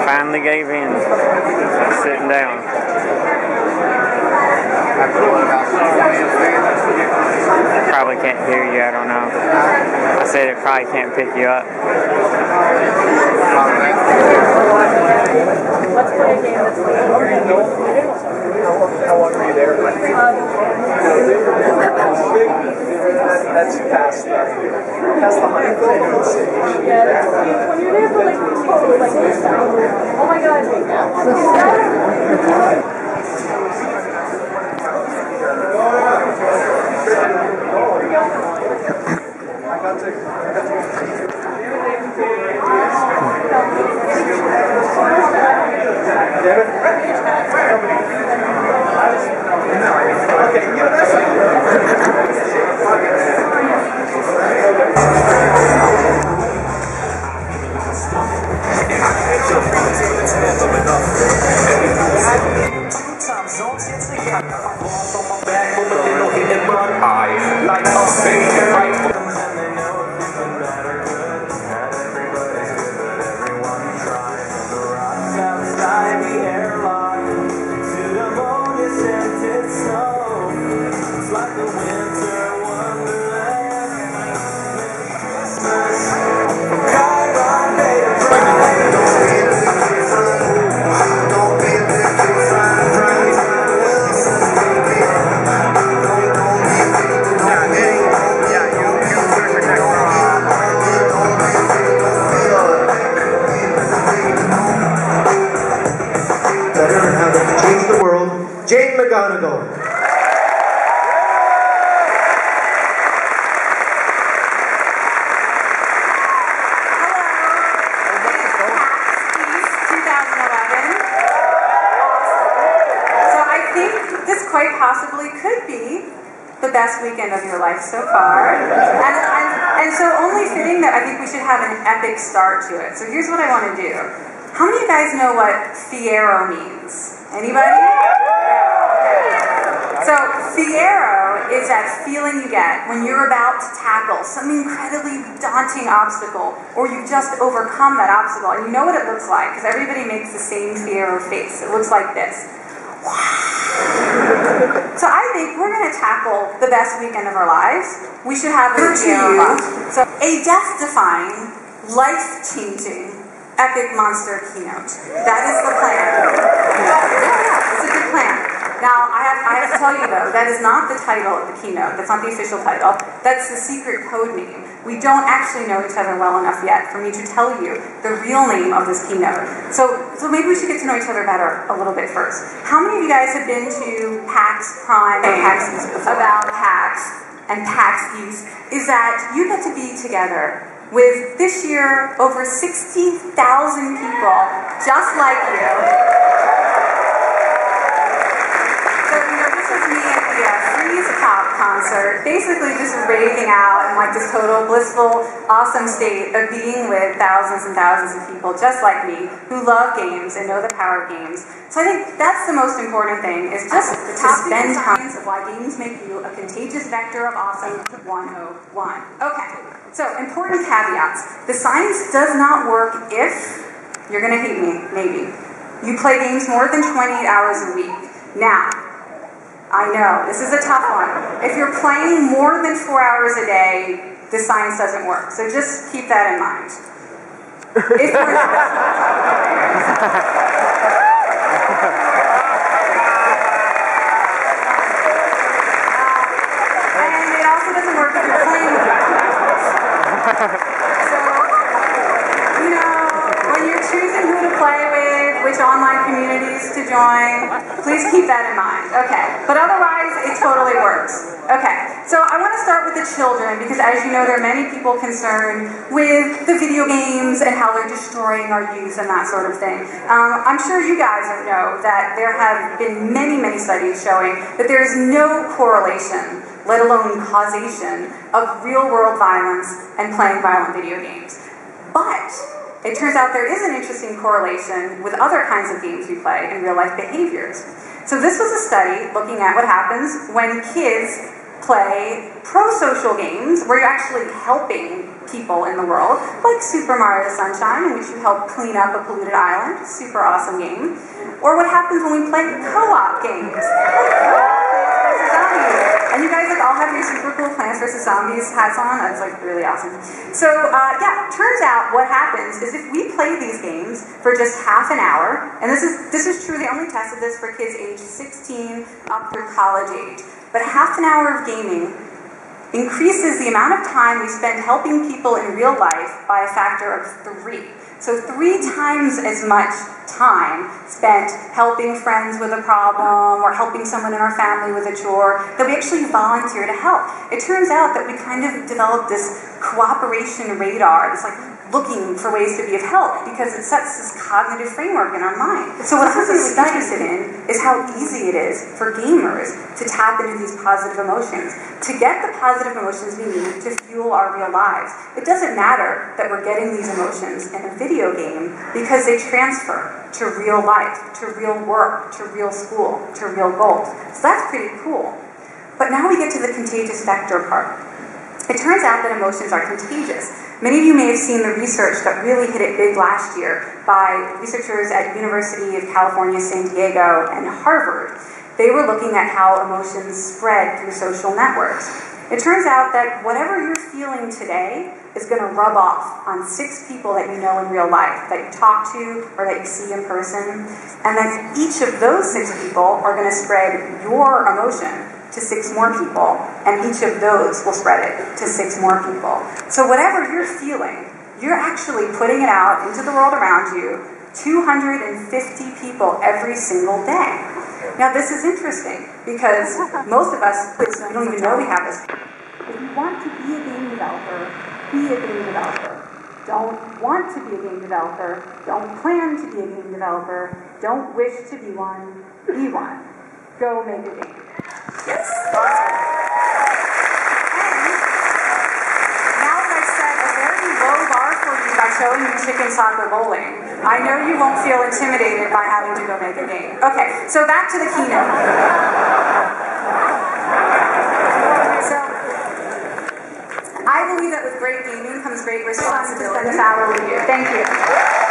Finally gave in. Sitting down. Probably can't hear you, I don't know. I said it probably can't pick you up. Let's play a game that's like how long were you there? That's past the honeycomb stage. Yeah, when you're there for like 2 weeks, it's like this stuff. Oh my god. Weekend of your life so far, and so only fitting that I think we should have an epic start to it. So here's what I want to do. How many of you guys know what fiero means? Anybody? So fiero is that feeling you get when you're about to tackle some incredibly daunting obstacle, or you've just overcome that obstacle, and you know what it looks like, because everybody makes the same fiero face. It looks like this. So I think we're going to tackle the best weekend of our lives. We should have a review. So a death-defying, life-changing, epic monster keynote. That is the plan. Yeah, it's a good plan. Now, I have to tell you though, that is not the title of the keynote. That's not the official title. That's the secret code name. We don't actually know each other well enough yet for me to tell you the real name of this keynote. So maybe we should get to know each other better a little bit first. How many of you guys have been to PAX Prime and PAX East before? About PAX and PAX East is that you get to be together with, this year, over 60,000 people just like you. Pop concert, basically just raving out in like this total blissful, awesome state of being with thousands and thousands of people just like me who love games and know the power of games. So I think that's the most important thing, is just to spend time of why games make you a contagious vector of awesome 101. Okay, so important caveats. The science does not work if, you're gonna hate me, maybe, you play games more than 28 hours a week. Now, I know, this is a tough one. If you're playing more than 4 hours a day, the science doesn't work. So just keep that in mind. If you're not, and it also doesn't work if you're playing with people. So, you know, when you're choosing who to play with, which online communities to join, please keep that in mind. Okay, but otherwise, it totally works. Okay, so I want to start with the children, because as you know, there are many people concerned with the video games and how they're destroying our youth and that sort of thing. I'm sure you guys know that there have been many, many studies showing that there is no correlation, let alone causation, of real-world violence and playing violent video games. But it turns out there is an interesting correlation with other kinds of games we play and real-life behaviors. So this was a study looking at what happens when kids play pro-social games where you're actually helping people in the world, like Super Mario Sunshine, in which you help clean up a polluted island, super awesome game, or what happens when we play co-op games, like Plants vs. Zombies. And you guys all have your super cool Plants vs. Zombies hats on. That's like really awesome. So yeah, turns out what happens is if we play these games for just half an hour, and this is true, they only tested this for kids age 16 up through college age, but half an hour of gaming increases the amount of time we spend helping people in real life by a factor of 3. So 3 times as much time spent helping friends with a problem or helping someone in our family with a chore that we actually volunteer to help. It turns out that we kind of developed this cooperation radar, this like looking for ways to be of help because it sets this cognitive framework in our mind. So what I'm really interested in is how easy it is for gamers to tap into these positive emotions, to get the positive emotions we need to fuel our real lives. It doesn't matter that we're getting these emotions in a video game because they transfer to real life, to real work, to real school, to real goals. So that's pretty cool. But now we get to the contagious vector part. It turns out that emotions are contagious. Many of you may have seen the research that really hit it big last year by researchers at University of California, San Diego, and Harvard. They were looking at how emotions spread through social networks. It turns out that whatever you're feeling today is going to rub off on 6 people that you know in real life, that you talk to or that you see in person, and that each of those 6 people are going to spread your emotion to 6 more people, and each of those will spread it to 6 more people. So whatever you're feeling, you're actually putting it out into the world around you, 250 people every single day. Now this is interesting, because most of us, we don't even know we have this. If you want to be a game developer, be a game developer. Don't want to be a game developer, don't plan to be a game developer, don't wish to be one, be one. Go make a game. Yes. Awesome. And now that I've set a very low bar for you by showing you chicken soccer bowling, I know you won't feel intimidated by having to go make a game. Okay, so back to the keynote. So, I believe that with great gaming comes great responsibility. To spend this hour with you. Thank you.